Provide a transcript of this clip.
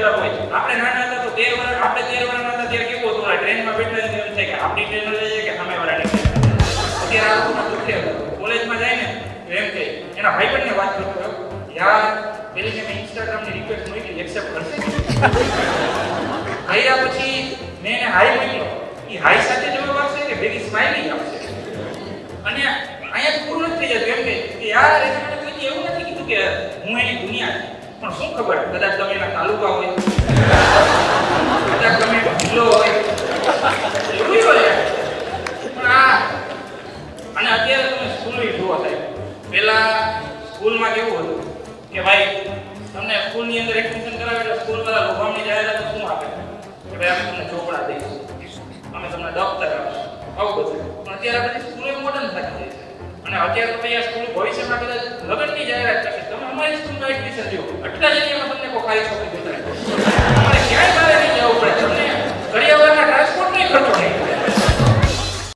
અલગ હોય. આપણે નાના હતા તો 13 વર્ષ આપણે 13 વર્ષના હતા ત્યારે કેવું હતું ટ્રેનમાં બેઠા એમ થાય કે આપણી ટ્રેન લઈ જાય કે સામેવાળાની ટ્રેન. અત્યારે આ બધું દુખે કોલેજમાં જાય ને એમ કે એના ભાઈબંધને વાત કરતો યાર પેલી મેં ઇન્સ્ટાગ્રામની રિક્વેસ્ટ મોકલી એક્સેપ્ટ કરશે આયા પછી મેં એને હાઈ મોકલ્યો એ હાઈ સાથે જવાબ આપશે કે ભેગી સ્માઈલી આપશે અને અહીંયા પૂરું નથી થઈ જતું એમ કે યાર એને મને કોઈ એવું નથી કીધું કે હું એની દુનિયા પણ શું ખબર કદાચ તમે એના તાલુકા હોય કદાચ તમે જિલ્લો હોય એવું હોય પણ અને અત્યારે તમે સ્કૂલની જુઓ થાય પહેલા સ્કૂલમાં કેવું હતું કે ભાઈ તમને સ્કૂલની અંદર એડમિશન કરાવે એટલે સ્કૂલવાળા લોભામણી જાહેરાત શું આપે કે ભાઈ અમે તમને ચોપડા દઈશું અમે તમને દફતર આપીશું આવું બધું પણ અત્યારે બધી સ્કૂલો મોડર્ન થતી જાય છે અને અત્યારે તો ભાઈ આ સ્કૂલ ભવિષ્યમાં કદાચ લગ્નની જાહેરાત કરશે તમે અમારી સ્કૂલમાં એડમિશન લ્યો આટલા જગ્યામાં તમને કોઈ ખાલી છોકરી જોતા